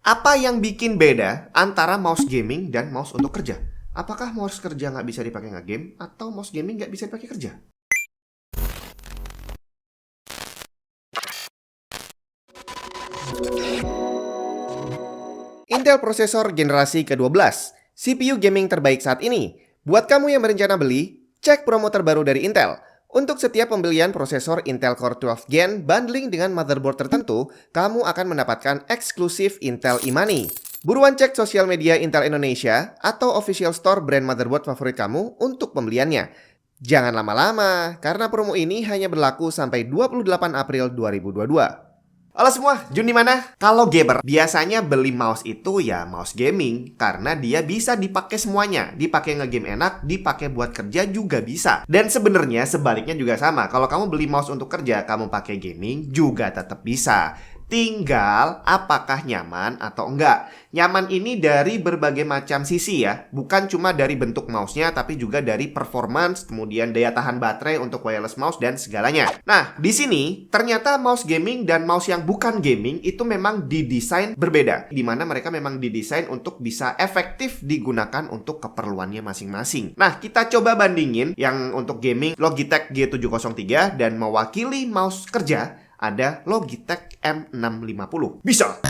Apa yang bikin beda antara mouse gaming dan mouse untuk kerja? Apakah mouse kerja nggak bisa dipakai nge-game atau mouse gaming nggak bisa dipakai kerja? Intel prosesor generasi ke-12, CPU gaming terbaik saat ini. Buat kamu yang berencana beli, cek promo terbaru dari Intel. Untuk setiap pembelian prosesor Intel Core 12 Gen bundling dengan motherboard tertentu, kamu akan mendapatkan eksklusif Intel e-money. Buruan cek sosial media Intel Indonesia atau official store brand motherboard favorit kamu untuk pembeliannya. Jangan lama-lama, karena promo ini hanya berlaku sampai 28 April 2022. Halo semua, Jun di mana? Kalau gamer biasanya beli mouse itu ya mouse gaming karena dia bisa dipakai semuanya. Dipakai ngegame enak, dipakai buat kerja juga bisa. Dan sebenarnya sebaliknya juga sama. Kalau kamu beli mouse untuk kerja, kamu pakai gaming juga tetap bisa. Tinggal apakah nyaman atau enggak. Nyaman ini dari berbagai macam sisi ya. Bukan cuma dari bentuk mouse-nya, tapi juga dari performance, kemudian daya tahan baterai untuk wireless mouse dan segalanya. Nah, di sini ternyata mouse gaming dan mouse yang bukan gaming itu memang didesain berbeda. Di mana mereka memang didesain untuk bisa efektif digunakan untuk keperluannya masing-masing. Nah, kita coba bandingin yang untuk gaming Logitech G703 dan mewakili mouse kerja ada Logitech M650. Bisa!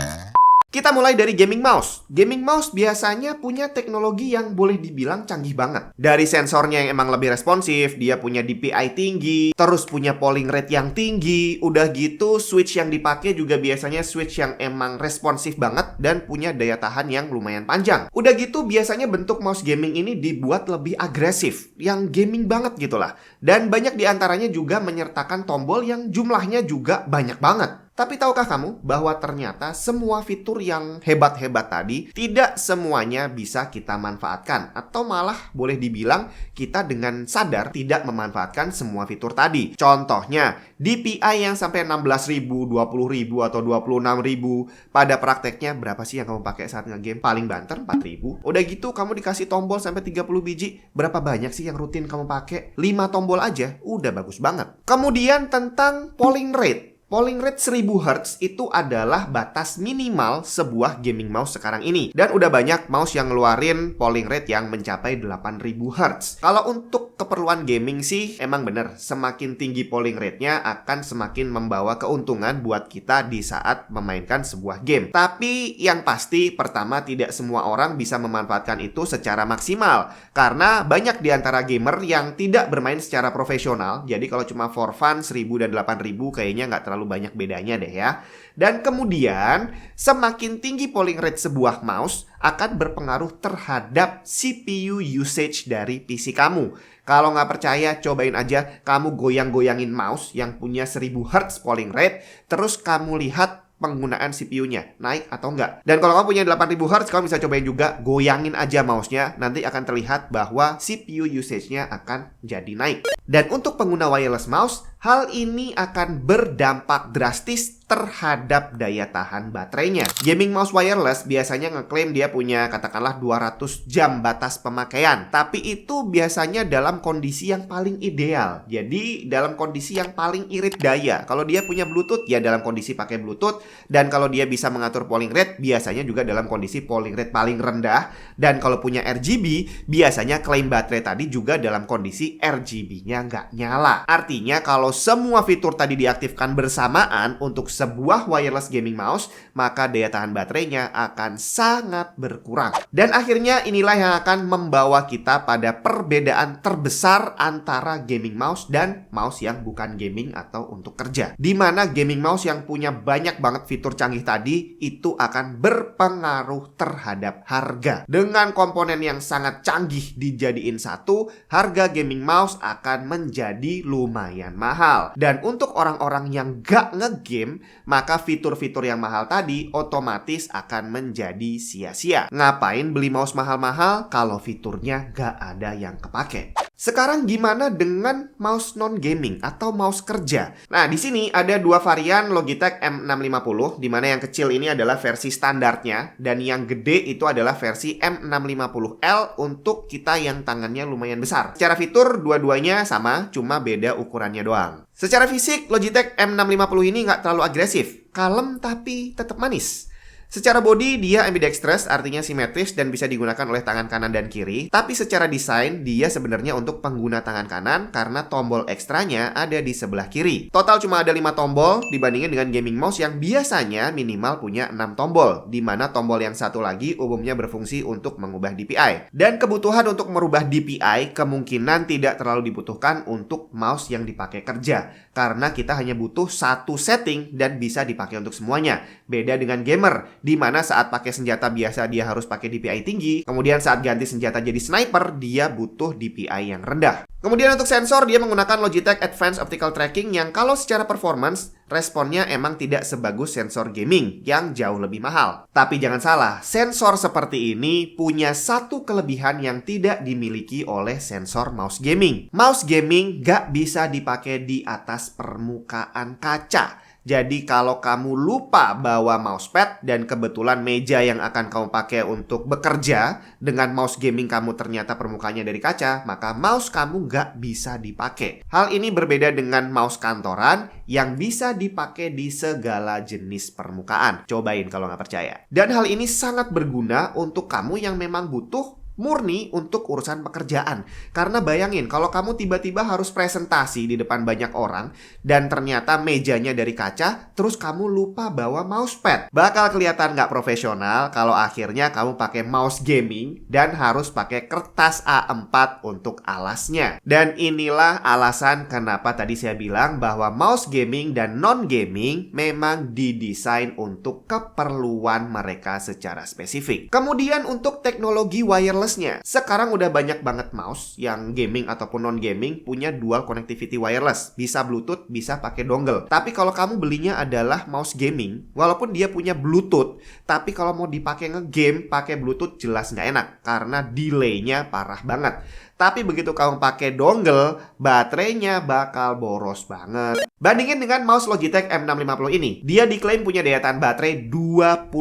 Kita mulai dari gaming mouse. Gaming mouse biasanya punya teknologi yang boleh dibilang canggih banget. Dari sensornya yang emang lebih responsif, dia punya DPI tinggi, terus punya polling rate yang tinggi. Udah gitu, switch yang dipakai juga biasanya switch yang emang responsif banget dan punya daya tahan yang lumayan panjang. Udah gitu, biasanya bentuk mouse gaming ini dibuat lebih agresif, yang gaming banget gitulah. Dan banyak diantaranya juga menyertakan tombol yang jumlahnya juga banyak banget. Tapi tahukah kamu bahwa ternyata semua fitur yang hebat-hebat tadi tidak semuanya bisa kita manfaatkan, atau malah boleh dibilang kita dengan sadar tidak memanfaatkan semua fitur tadi. Contohnya, DPI yang sampai 16.000, 20.000 atau 26.000, pada prakteknya berapa sih yang kamu pakai saat nge-game? Paling banter 4.000. Udah gitu kamu dikasih tombol sampai 30 biji, berapa banyak sih yang rutin kamu pakai? 5 tombol aja udah bagus banget. Kemudian tentang polling rate. Polling rate 1000 Hz itu adalah batas minimal sebuah gaming mouse sekarang ini. Dan udah banyak mouse yang ngeluarin polling rate yang mencapai 8000 Hz. Kalau untuk keperluan gaming sih emang bener, semakin tinggi polling rate-nya akan semakin membawa keuntungan buat kita di saat memainkan sebuah game. Tapi yang pasti pertama, tidak semua orang bisa memanfaatkan itu secara maksimal. Karena banyak di antara gamer yang tidak bermain secara profesional. Jadi kalau cuma for fun 1000 dan 8000 kayaknya nggak terlalu banyak bedanya deh ya. Dan kemudian semakin tinggi polling rate sebuah mouse akan berpengaruh terhadap CPU usage dari PC kamu. Kalau nggak percaya, cobain aja kamu goyang-goyangin mouse yang punya 1000 Hz polling rate, terus kamu lihat penggunaan CPU-nya naik atau enggak. Dan kalau kamu punya 8000 Hz, kamu bisa cobain juga goyangin aja mouse-nya. Nanti akan terlihat bahwa CPU usage-nya akan jadi naik. Dan untuk pengguna wireless mouse, hal ini akan berdampak drastis terhadap daya tahan baterainya. Gaming mouse wireless biasanya ngeklaim dia punya katakanlah 200 jam batas pemakaian. Tapi itu biasanya dalam kondisi yang paling ideal. Jadi dalam kondisi yang paling irit daya. Kalau dia punya Bluetooth, ya dalam kondisi pakai Bluetooth. Dan kalau dia bisa mengatur polling rate, biasanya juga dalam kondisi polling rate paling rendah. Dan kalau punya RGB, biasanya klaim baterai tadi juga dalam kondisi RGB-nya nggak nyala. Artinya kalau semua fitur tadi diaktifkan bersamaan untuk sebuah wireless gaming mouse, maka daya tahan baterainya akan sangat berkurang. Dan akhirnya inilah yang akan membawa kita pada perbedaan terbesar antara gaming mouse dan mouse yang bukan gaming atau untuk kerja. Dimana gaming mouse yang punya banyak banget fitur canggih tadi itu akan berpengaruh terhadap harga. Dengan komponen yang sangat canggih dijadiin satu, harga gaming mouse akan menjadi lumayan mahal. Dan untuk orang-orang yang gak ngegame, maka fitur-fitur yang mahal tadi otomatis akan menjadi sia-sia. Ngapain beli mouse mahal-mahal kalau fiturnya gak ada yang kepake? Sekarang gimana dengan mouse non-gaming atau mouse kerja? Nah, di sini ada dua varian Logitech M650, di mana yang kecil ini adalah versi standarnya dan yang gede itu adalah versi M650L untuk kita yang tangannya lumayan besar. Secara fitur dua-duanya sama, cuma beda ukurannya doang. Secara fisik Logitech M650 ini nggak terlalu agresif, kalem tapi tetap manis. Secara body, dia ambidextrous, artinya simetris dan bisa digunakan oleh tangan kanan dan kiri. Tapi secara desain, dia sebenarnya untuk pengguna tangan kanan karena tombol ekstranya ada di sebelah kiri. Total cuma ada 5 tombol dibandingin dengan gaming mouse yang biasanya minimal punya 6 tombol, di mana tombol yang satu lagi umumnya berfungsi untuk mengubah DPI. Dan kebutuhan untuk merubah DPI kemungkinan tidak terlalu dibutuhkan untuk mouse yang dipakai kerja, karena kita hanya butuh satu setting dan bisa dipakai untuk semuanya. Beda dengan gamer, di mana saat pakai senjata biasa dia harus pakai DPI tinggi, kemudian saat ganti senjata jadi sniper dia butuh DPI yang rendah. Kemudian untuk sensor dia menggunakan Logitech Advanced Optical Tracking yang kalau secara performance responnya emang tidak sebagus sensor gaming yang jauh lebih mahal. Tapi jangan salah, sensor seperti ini punya satu kelebihan yang tidak dimiliki oleh sensor mouse gaming. Mouse gaming gak bisa dipakai di atas permukaan kaca. Jadi kalau kamu lupa bawa mousepad dan kebetulan meja yang akan kamu pakai untuk bekerja dengan mouse gaming kamu ternyata permukaannya dari kaca, maka mouse kamu nggak bisa dipakai. Hal ini berbeda dengan mouse kantoran yang bisa dipakai di segala jenis permukaan. Cobain kalau nggak percaya. Dan hal ini sangat berguna untuk kamu yang memang butuh murni untuk urusan pekerjaan. Karena bayangin kalau kamu tiba-tiba harus presentasi di depan banyak orang dan ternyata mejanya dari kaca, terus kamu lupa bawa mousepad. Bakal kelihatan nggak profesional kalau akhirnya kamu pakai mouse gaming dan harus pakai kertas A4 untuk alasnya. Dan inilah alasan kenapa tadi saya bilang bahwa mouse gaming dan non-gaming memang didesain untuk keperluan mereka secara spesifik. Kemudian untuk teknologi wireless, sekarang udah banyak banget mouse yang gaming ataupun non-gaming punya dual connectivity wireless. Bisa Bluetooth, bisa pakai dongle. Tapi kalau kamu belinya adalah mouse gaming, walaupun dia punya Bluetooth, tapi kalau mau dipakai nge-game pakai Bluetooth jelas nggak enak karena delay-nya parah banget. Tapi begitu kamu pakai dongle, baterainya bakal boros banget. Bandingin dengan mouse Logitech M650 ini. Dia diklaim punya daya tahan baterai 24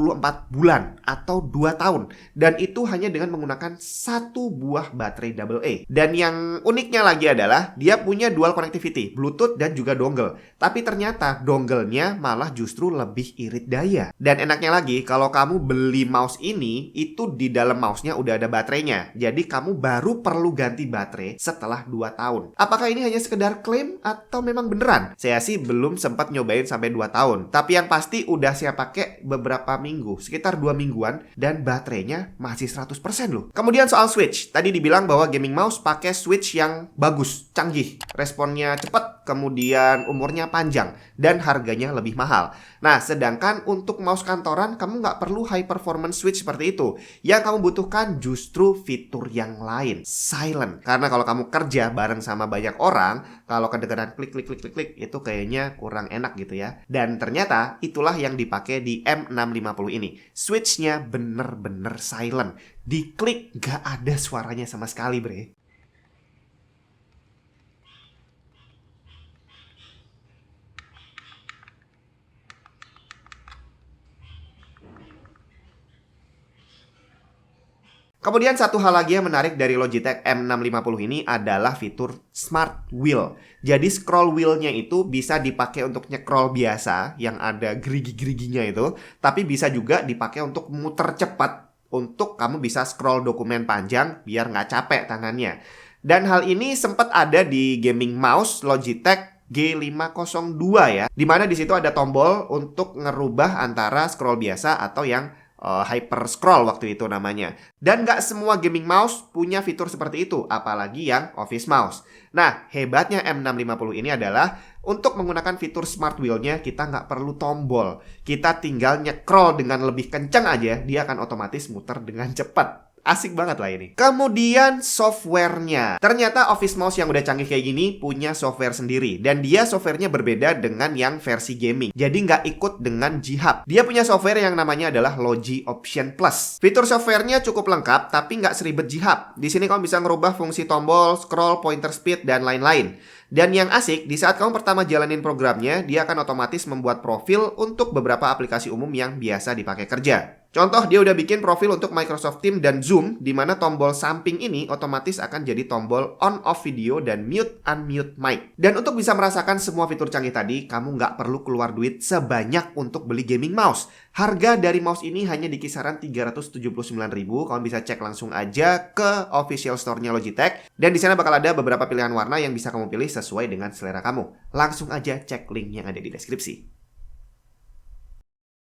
bulan atau 2 tahun. Dan itu hanya dengan menggunakan satu buah baterai AA. Dan yang uniknya lagi adalah dia punya dual connectivity, Bluetooth dan juga dongle. Tapi ternyata dongle-nya malah justru lebih irit daya. Dan enaknya lagi, kalau kamu beli mouse ini, itu di dalam mouse-nya udah ada baterainya. Jadi kamu baru perlu ganti baterai setelah 2 tahun. Apakah ini hanya sekedar klaim atau memang beneran? Saya sih belum sempat nyobain sampai 2 tahun. Tapi yang pasti udah saya pakai beberapa minggu, sekitar 2 mingguan, dan baterainya masih 100% loh. Kemudian soal switch, tadi dibilang bahwa gaming mouse pakai switch yang bagus, canggih, responnya cepat, kemudian umurnya panjang, dan harganya lebih mahal. Nah, sedangkan untuk mouse kantoran, kamu nggak perlu high performance switch seperti itu. Yang kamu butuhkan justru fitur yang lain, silent. Karena kalau kamu kerja bareng sama banyak orang, kalau kedengeran klik, itu kayaknya kurang enak gitu ya. Dan ternyata itulah yang dipakai di M650 ini. Switchnya bener-bener silent. Diklik nggak ada suaranya sama sekali, bre. Kemudian satu hal lagi yang menarik dari Logitech M650 ini adalah fitur Smart Wheel. Jadi scroll wheel-nya itu bisa dipakai untuk nyekrol biasa yang ada gerigi-geriginya itu, tapi bisa juga dipakai untuk muter cepat untuk kamu bisa scroll dokumen panjang biar nggak capek tangannya. Dan hal ini sempat ada di gaming mouse Logitech G502 ya, dimana di situ ada tombol untuk ngerubah antara scroll biasa atau yang hyper scroll waktu itu namanya. Dan nggak semua gaming mouse punya fitur seperti itu, apalagi yang office mouse. Nah, hebatnya M650 ini adalah untuk menggunakan fitur Smart Wheel-nya kita nggak perlu tombol. Kita tinggal nyekrol dengan lebih kencang aja, dia akan otomatis muter dengan cepat. Asik banget lah ini. Kemudian softwarenya. Ternyata office mouse yang udah canggih kayak gini punya software sendiri. Dan dia softwarenya berbeda dengan yang versi gaming. Jadi nggak ikut dengan G-Hub. Dia punya software yang namanya adalah Logi Option Plus. Fitur softwarenya cukup lengkap tapi nggak seribet G-Hub. Di sini kamu bisa ngerubah fungsi tombol, scroll, pointer speed, dan lain-lain. Dan yang asik, di saat kamu pertama jalanin programnya, dia akan otomatis membuat profil untuk beberapa aplikasi umum yang biasa dipakai kerja. Contoh, dia udah bikin profil untuk Microsoft Teams dan Zoom, di mana tombol samping ini otomatis akan jadi tombol on-off video dan mute-unmute mic. Dan untuk bisa merasakan semua fitur canggih tadi, kamu nggak perlu keluar duit sebanyak untuk beli gaming mouse. Harga dari mouse ini hanya di kisaran 379.000. Kamu bisa cek langsung aja ke official store-nya Logitech. Dan di sana bakal ada beberapa pilihan warna yang bisa kamu pilih sesuai dengan selera kamu. Langsung aja cek link yang ada di deskripsi.